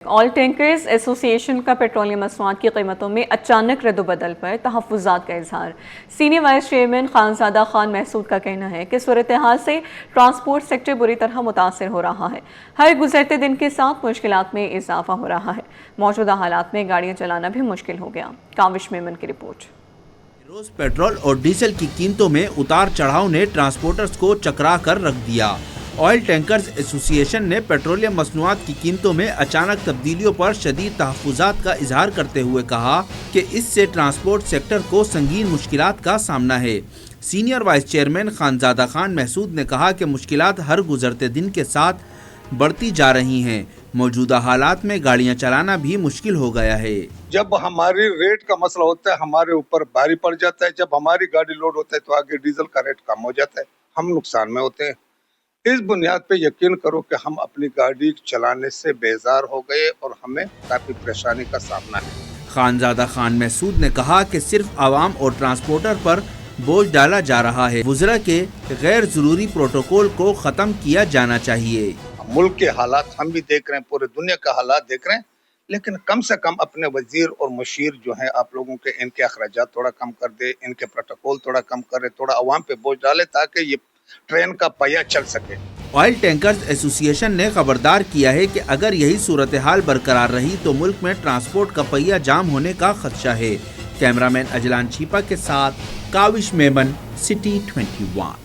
آل tankers ایسوسی ایشن کا پیٹرولیم مصنوعات کی قیمتوں میں اچانک رد و بدل پر تحفظات کا اظہار۔ Senior vice chairman Khanzada Khan Mehsud کا کہنا ہے کہ صورتحال سے ٹرانسپورٹ سیکٹر بری طرح متاثر ہو رہا ہے۔ ہر گزرتے دن کے ساتھ مشکلات میں اضافہ ہو رہا ہے۔ موجودہ حالات میں گاڑیاں چلانا بھی مشکل ہو گیا۔ کاوش میمن کی رپورٹ۔ روز پیٹرول اور ڈیزل کی قیمتوں میں اتار چڑھاؤ نے ٹرانسپورٹرز کو چکرا کر رکھ دیا۔ آئل ٹینکرز ایسوسی ایشن نے پیٹرولیم مصنوعات کی قیمتوں میں اچانک تبدیلیوں پر شدید تحفظات کا اظہار کرتے ہوئے کہا کہ اس سے ٹرانسپورٹ سیکٹر کو سنگین مشکلات کا سامنا ہے۔ Senior vice chairman Khanzada Khan Mehsud نے کہا کہ مشکلات ہر گزرتے دن کے ساتھ بڑھتی جا رہی ہیں۔ موجودہ حالات میں گاڑیاں چلانا بھی مشکل ہو گیا ہے۔ جب ہماری ریٹ کا مسئلہ ہوتا ہے ہمارے اوپر بھاری پڑ جاتا ہے، جب ہماری گاڑی لوڈ ہوتا ہے تو آگے ڈیزل کا ریٹ کم ہو جاتا ہے، ہم نقصان میں ہوتے ہیں۔ اس بنیاد پہ یقین کرو کہ ہم اپنی گاڑی چلانے سے بیزار ہو گئے اور ہمیں کافی پریشانی کا سامنا ہے۔ خانزادہ خان محسود نے کہا کہ صرف عوام اور ٹرانسپورٹر پر بوجھ ڈالا جا رہا ہے۔ وزراء کے غیر ضروری پروٹوکول کو ختم کیا جانا چاہیے۔ ملک کے حالات ہم بھی دیکھ رہے ہیں، پورے دنیا کا حالات دیکھ رہے ہیں، لیکن کم سے کم اپنے وزیر اور مشیر جو ہیں آپ لوگوں کے ان کے اخراجات تھوڑا کم کر دے، ان کے پروٹوکول تھوڑا کم کرے، تھوڑا عوام پہ بوجھ ڈالے تاکہ یہ ٹرین کا پہیہ چل سکے۔ آئل ٹینکرز ایسوسی ایشن نے خبردار کیا ہے کہ اگر یہی صورتحال برقرار رہی تو ملک میں ٹرانسپورٹ کا پہیہ جام ہونے کا خدشہ ہے۔ کیمرامین اجلان چھیپا کے ساتھ Kawish Memon, city 21۔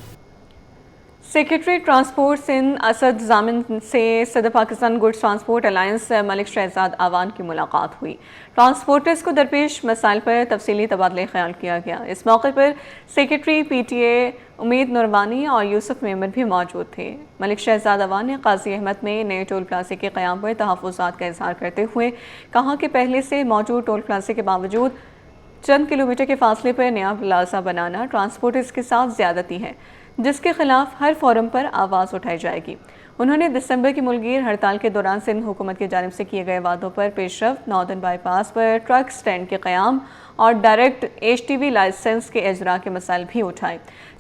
Secretary transport Sindh Asad Zamin سے صدر Pakistan goods transport alliance Malik Shahzad Awan کی ملاقات ہوئی۔ ٹرانسپورٹرز کو درپیش مسائل پر تفصیلی تبادلہ خیال کیا گیا۔ اس موقع پر سیکریٹری پی ٹی اے امید نوروانی اور یوسف میمن بھی موجود تھے۔ ملک شہزاد اعوان نے قاضی احمد میں نئے ٹول پلازے کے قیام پر تحفظات کا اظہار کرتے ہوئے کہا کہ پہلے سے موجود ٹول پلازے کے باوجود چند کلومیٹر کے فاصلے پر نیا پلازہ بنانا ٹرانسپورٹرز کے ساتھ زیادتی ہے، جس کے خلاف ہر فورم پر آواز اٹھائی جائے گی۔ انہوں نے دسمبر کی ملگیر ہڑتال کے دوران سندھ حکومت کی جانب سے کیے گئے وعدوں پر پیش رفت، ناردرن بائی پاس پر ٹرک سٹینڈ کے قیام اور direct H T V licence کے اجراء کے مسائل بھی اٹھائے۔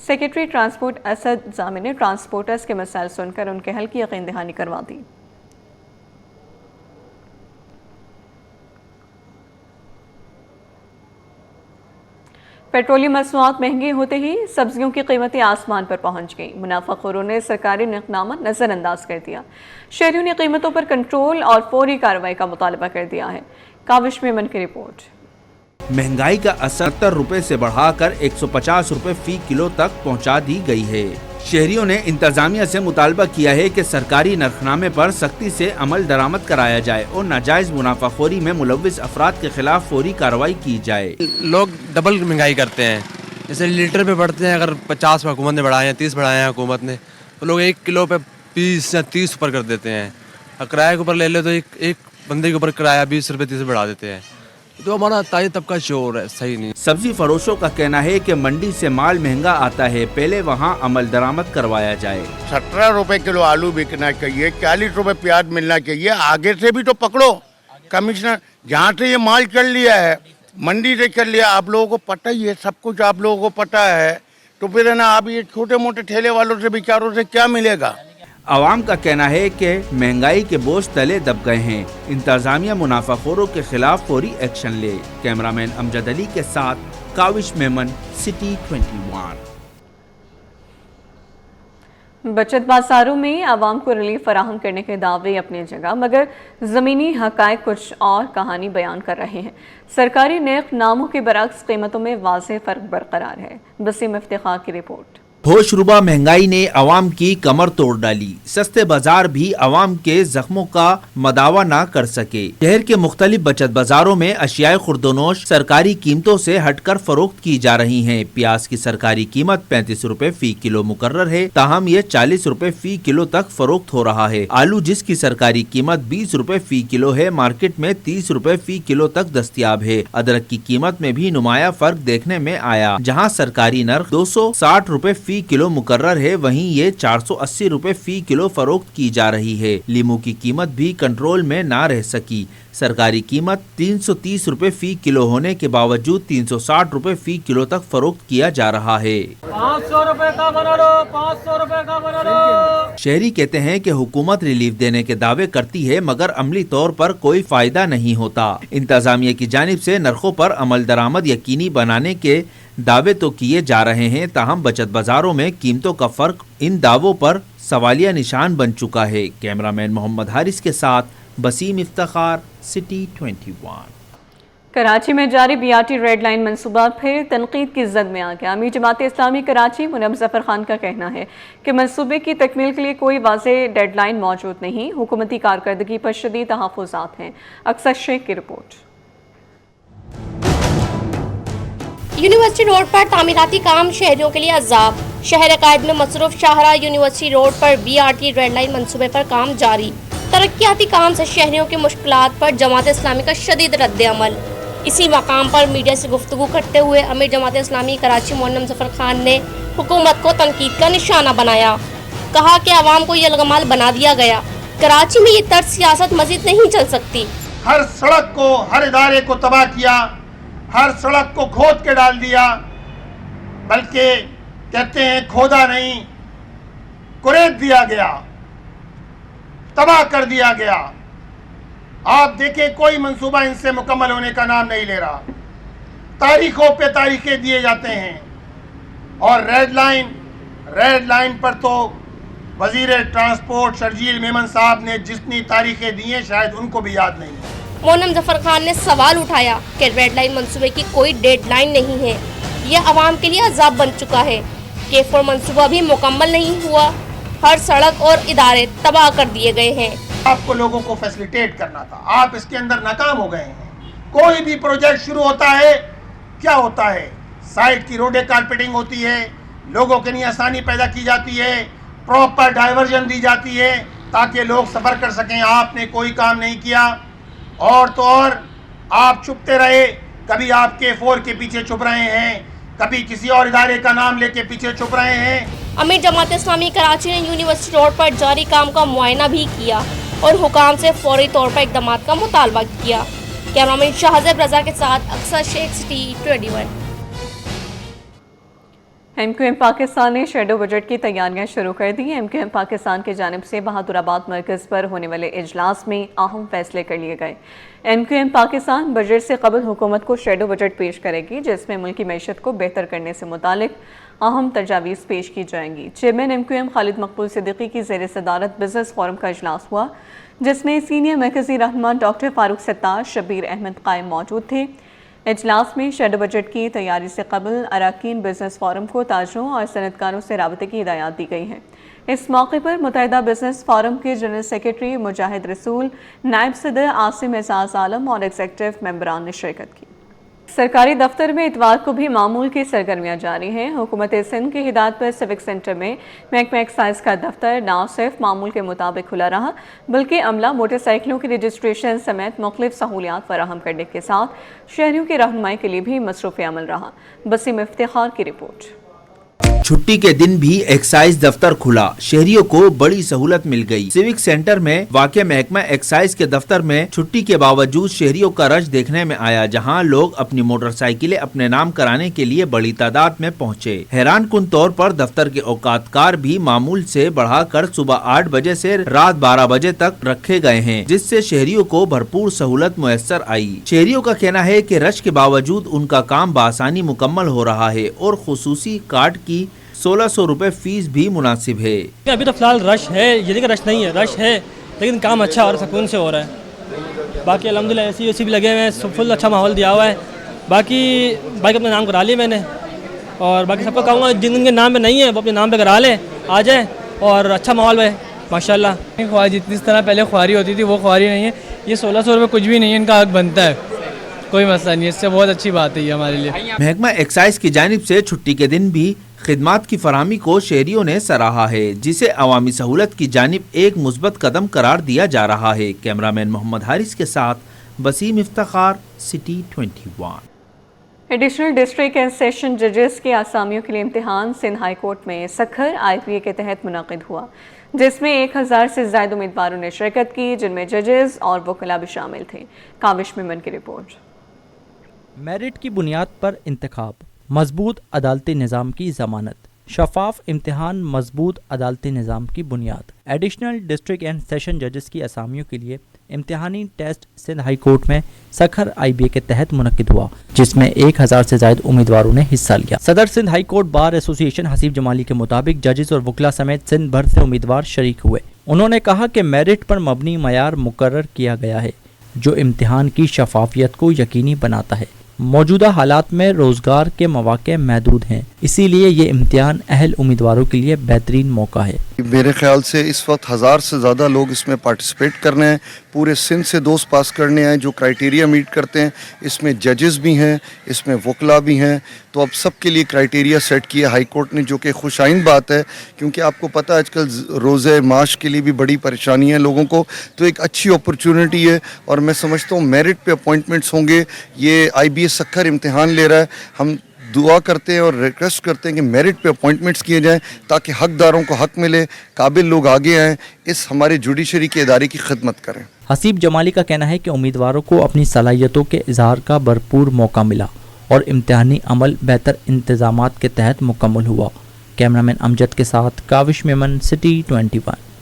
سیکریٹری ٹرانسپورٹ اسد ضامن نے ٹرانسپورٹرز کے مسائل سن کر ان کے حل کی یقین دہانی کروا دی۔ پیٹرولیم مصنوعات مہنگی ہوتے ہی سبزیوں کی قیمتیں آسمان پر پہنچ گئیں۔ منافع خوروں نے سرکاری نقدنامہ نظر انداز کر دیا۔ شہریوں نے قیمتوں پر کنٹرول اور فوری کارروائی کا مطالبہ کر دیا ہے۔ کاوش میمن کی رپورٹ۔ مہنگائی کا اثر 70 روپے سے بڑھا کر 150 روپے فی کلو تک پہنچا دی گئی ہے۔ شہریوں نے انتظامیہ سے مطالبہ کیا ہے کہ سرکاری نرخنامے پر سختی سے عمل درآمد کرایا جائے اور ناجائز منافع خوری میں ملوث افراد کے خلاف فوری کارروائی کی جائے۔ لوگ ڈبل مہنگائی کرتے ہیں، جیسے لیٹر پہ بڑھتے ہیں، اگر 50 حکومت نے بڑھائے ہیں، 30 بڑھائے ہیں حکومت نے، تو لوگ 1 کلو پہ 20 یا 30 اوپر کر دیتے ہیں۔ کرایہ کے اوپر لے لے تو ایک بندے کے اوپر کرایہ 20 روپے 30 بڑھا دیتے ہیں۔ تو ہمارا تاجر طبقہ شعور ہے، صحیح نہیں۔ سبزی فروشوں کا کہنا ہے کہ منڈی سے مال مہنگا آتا ہے، پہلے وہاں عمل درآمد کروایا جائے۔ 17 روپے کلو آلو بکنا چاہیے، 40 روپے پیاز ملنا چاہیے۔ آگے سے بھی تو پکڑو کمشنر، جہاں سے یہ مال چل لیا ہے منڈی سے چل لیا، آپ لوگوں کو پتہ ہی ہے، سب کچھ آپ لوگوں کو پتہ ہے، تو پھر ہے نا آپ یہ چھوٹے موٹے ٹھیلے والوں سے بیچاروں سے کیا ملے گا؟ عوام کا کہنا ہے کہ مہنگائی کے بوجھ تلے دب گئے ہیں، انتظامیہ منافع خوروں کے خلاف فوری ایکشن لے۔ کیمرامین امجد علی کے ساتھ کاوش میمن، سٹی 21۔ بچت بازاروں میں عوام کو ریلیف فراہم کرنے کے دعوے اپنی جگہ، مگر زمینی حقائق کچھ اور کہانی بیان کر رہے ہیں۔ سرکاری نرخ ناموں کے برعکس قیمتوں میں واضح فرق برقرار ہے۔ بسیم افتخار کی رپورٹ۔ ہوش ربا مہنگائی نے عوام کی کمر توڑ ڈالی، سستے بازار بھی عوام کے زخموں کا مداوا نہ کر سکے۔ شہر کے مختلف بچت بازاروں میں اشیاء خوردونوش سرکاری قیمتوں سے ہٹ کر فروخت کی جا رہی ہیں۔ پیاز کی سرکاری قیمت 35 روپے فی کلو مقرر ہے، تاہم یہ 40 روپے فی کلو تک فروخت ہو رہا ہے۔ آلو جس کی سرکاری قیمت 20 روپے فی کلو ہے، مارکیٹ میں 30 روپے فی کلو تک دستیاب ہے۔ ادرک کی قیمت میں بھی نمایاں فرق دیکھنے میں آیا، جہاں سرکاری نرخ 260 روپے فی फी किलो मुकर्रर है, वहीं ये 480 रुपए फी किलो फरोख्त की जा रही है। लीमू की कीमत भी कंट्रोल में ना रह सकी। सरकारी कीमत 330 रुपए फी किलो होने के बावजूद 360 रुपए फी किलो तक फरोख्त किया जा रहा है। 500 रुपए का बना लो, 500 रुपए का बना लो। शहरी कहते हैं कि हुकूमत रिलीफ देने के दावे करती है, मगर अमली तौर पर कोई फायदा नहीं होता। इंतजामिया की जानिब से नरखों पर अमल दरामद यकीनी बनाने के दावे तो किए जा रहे हैं, ताहम बचत बाजारों में कीमतों का फर्क इन दावों पर सवालिया निशान बन चुका है। कैमरामैन मोहम्मद हारिस के साथ बसीम इफ्तिखार, सिटी 21। कराची में जारी BRT रेड लाइन मंसूबा फिर तनकीद की जद में आ गया। अमीर जमात इस्लामी कराची मुनव्वर ज़फ़र खान का कहना है कि मंसूबे की तकमील के लिए कोई वाज़ेह डेडलाइन मौजूद नहीं, हुकूमती कारकर्दगी पर शदीद तहफ़्फ़ुज़ात हैं। अक्सर शेख की रिपोर्ट। यूनिवर्सिटी रोड पर तामीराती काम शहरियों के लिए अज़ाब। शहर अकायद में मसरूफ शाहरा यूनिवर्सिटी रोड पर BRT रेड लाइन मंसूबे पर काम जारी। तरक्याती काम से शहरियों की मुश्किलात पर जमात इस्लामी का शदीद रद्द-ए-अमल। इसी मकाम पर मीडिया से गुफ्तगू करते हुए अमीर जमात इस्लामी कराची मुनव्वर ज़फ़र खान ने हुकूमत को तनकीद का निशाना बनाया। कहा कि आवाम को यलगमाल बना दिया गया। कराची में ये तर्ज सियासत मजीद नहीं चल सकती। हर सड़क को, हर इदारे को तबाह किया, हर सड़क को खोद के डाल दिया, बल्कि कहते हैं खोदा नहीं, कुरेद दिया गया, तबाह कर दिया गया। आप देखें कोई मंसूबा इनसे मुकम्मल होने का नाम नहीं ले रहा। तारीखों पे तारीखें दिए जाते हैं। और रेड लाइन पर तो वजीर ट्रांसपोर्ट शर्जील मेमन साहब ने जितनी तारीखें दी हैं शायद उनको भी याद नहीं है। मुनव्वर ज़फ़र खान ने सवाल उठाया कि रेड लाइन मंसूबे की कोई डेडलाइन नहीं है, यह आवाम के लिए अज़ाब बन चुका है। K4 मंसूबा भी मुकम्मल नहीं हुआ, हर सड़क और इदारे तबाह कर दिए गए हैं। आपको लोगों को फैसिलिटेट करना था, आप इसके अंदर नाकाम हो गए हैं। कोई भी प्रोजेक्ट शुरू होता है, क्या होता है, साइड की रोडें कारपेटिंग होती है, लोगों के लिए आसानी पैदा की जाती है, प्रॉपर डाइवर्जन दी जाती है ताकि लोग सफ़र कर सकें। आपने कोई काम नहीं किया, और तो और आप छुपते रहे। कभी आप K4 के पीछे छुप रहे हैं, कभी किसी और इदारे का नाम लेके पीछे छुप रहे हैं। अमीर जमात इस्लामी कराची ने यूनिवर्सिटी रोड पर जारी काम का मुआयना भी किया और हुकाम से फौरी तौर पर इक़दाम का मुतालबा किया। कैमरामैन शाहज़ेब रज़ा के साथ अक्सर शेख, सिटी 21। MQM पाकिस्तान ने शेडो बजट की तैयारियां शुरू कर दी। MQM पाकिस्तान की जानिब से बहादुराबाद मरकज़ पर होने वाले इजलास में अहम फैसले कर लिए गए। MQM पाकिस्तान बजट से कबल हुकूमत को शेडो बजट पेश करेगी, जिसमें मुल्की मैशत को बेहतर करने से मुतालिक अहम तजावीज़ पेश की जाएंगी। चेयरमैन MQM खालिद मकबूल सिद्दीकी की ज़ेर सदारत बिजनेस फोरम का इजलास हुआ, जिसमें सीनियर मरकज़ी रहनुमा डॉक्टर फारूक सत्तार, शब्बीर अहमद कायम मौजूद थे। इजलास में शेडो बजट की तैयारी से कबल अरकान बिजनेस फोरम को ताजरों और सनतकारों से राबते की हिदायत दी गई है। इस मौके पर मुत्तहिदा बिजनेस फोरम के जनरल सेक्रेटरी मुजाहिद रसूल, नायब सदर आसिम एजाज आलम और एग्जीक्यूटिव मेंबरान ने शिरकत की। सरकारी दफ्तर में इतवार को भी मामूल की सरगर्मियां जारी हैं। हुकूमत सिंध की हिदायत पर सिविक सेंटर में महकमा एक्साइज का दफ्तर न सिर्फ मामूल के मुताबिक खुला रहा, बल्कि अमला मोटरसाइकिलों की रजिस्ट्रेशन समेत मुख्तलिफ सहूलियात फराहम करने के साथ शहरियों की रहनुमाई के लिए भी मसरूफ़ अमल रहा। बसीम इफ्तिखार की रिपोर्ट। छुट्टी के दिन भी एक्साइज दफ्तर खुला, शहरियों को बड़ी सहूलत मिल गई। सिविक सेंटर में वाक़ महकमा एक्साइज के दफ्तर में छुट्टी के बावजूद शहरियों का रश देखने में आया, जहां लोग अपनी मोटरसाइकिलें अपने नाम कराने के लिए बड़ी तादाद में पहुंचे। हैरान कुन तौर पर दफ्तर के औकातकार भी मामूल से बढ़ाकर सुबह 8 बजे से रात 12 बजे तक रखे गए हैं, जिससे शहरियों को भरपूर सहूलत मुयस्सर आई। शहरियों का कहना है कि रश के बावजूद उनका काम बआसानी मुकम्मल हो रहा है और खुसूसी कार्ड की 1600 रुपए फीस भी मुनासिब है। अभी तो फिलहाल रश है, ये नहीं कि रश नहीं है, रश है, लेकिन काम अच्छा और सुकून से हो रहा है। बाकी अल्हम्दुलिल्लाह ऐसी भी लगे हुए हैं, फुल अच्छा माहौल दिया हुआ है। बाकी बाइक अपने नाम करा लिए मैंने, और बाकी सबको कहूँगा जिनके नाम पे नहीं है वो अपने नाम पे करा लें, आ जाए, और अच्छा माहौल है माशाल्लाह। ख्वारी जितनी तरह पहले ख्वारी होती थी वो ख्वारी नहीं है। ये 1600 रुपये कुछ भी नहीं है, इनका हक बनता है, कोई मसला नहीं है। इससे बहुत अच्छी बात है ये हमारे लिए। महकमा एक्साइज की जानिब से छुट्टी के दिन भी खिदमात की फराहमी को शहरियों ने सराहा है, जिसे अवामी सहूलत की जानिब एक मुस्बत कदम करार दिया जा रहा है। कैमरामैन मोहम्मद हारिस के साथ Basim Iftikhar, city 21। Additional district and session जजेस की आसामियों के लिए इम्तिहान सिंध हाई कोर्ट में सखर IPA के तहत मुनक़िद हुआ, जिसमें 1000 से ज़ायद उम्मीदवारों ने शिरकत की, जिनमें जजेस और वकला भी शामिल थे। काविश मेमन की रिपोर्ट। मेरिट की बुनियाद पर इंतखाब, मजबूत अदालती निज़ाम की ज़मानत, शफाफ इम्तिहान, मजबूत अदालती निज़ाम की बुनियाद। एडिशनल डिस्ट्रिक्ट एंड सेशन जजेस की असामियों के लिए इम्तिहानी टेस्ट सिंध हाई कोर्ट में सखर IBA के तहत मुनक़िद हुआ, जिसमें 1000 से ज़ायद उम्मीदवारों ने हिस्सा लिया। सदर Sindh high court bar association Haseeb Jamali के मुताबिक जजेस और वकला समेत सिंध भर से उम्मीदवार शरीक हुए। उन्होंने कहा कि मेरिट पर मबनी मयार मुकर्रर किया गया है, जो इम्तिहान की शफाफियत को यकीनी बनाता है। मौजूदा हालात में रोज़गार के मौक़े महदूद हैं, इसीलिए ये इम्तिहान अहल उम्मीदवारों के लिए बेहतरीन मौका है। मेरे ख्याल से इस वक्त 1000 से ज़्यादा लोग इसमें पार्टिसिपेट करने हैं। पूरे सिंध से दोस्त पास करने हैं जो क्राइटेरिया मीट करते हैं। इसमें जजेस भी हैं, इसमें वकला भी हैं, तो अब सबके लिए क्राइटेरिया सेट किया हाई कोर्ट ने, जो कि खुशाइन बात है, क्योंकि आपको पता है आजकल रोज़े माश के लिए भी बड़ी परेशानी है लोगों को, तो एक अच्छी अपॉर्चुनिटी है। और मैं समझता हूँ मेरिट पे अपॉइंटमेंट्स होंगे। ये IBA सखर इम्तिहान ले रहा है, हम दुआ करते हैं और रिक्वेस्ट करते हैं कि मेरिट पे अपॉइंटमेंट्स किए जाएं ताकि हकदारों को हक मिले, काबिल लोग आगे आएँ, इस हमारे जुडिशरी के इदारे की खिदमत करें। हसीब जमाली का कहना है कि उम्मीदवारों को अपनी सलाहियतों के इजहार का भरपूर मौका मिला और इम्तिहानी अमल बेहतर इंतजामात के तहत मुकम्मल हुआ। कैमरामैन अमजद के साथ काविश मेमन, सिटी 21।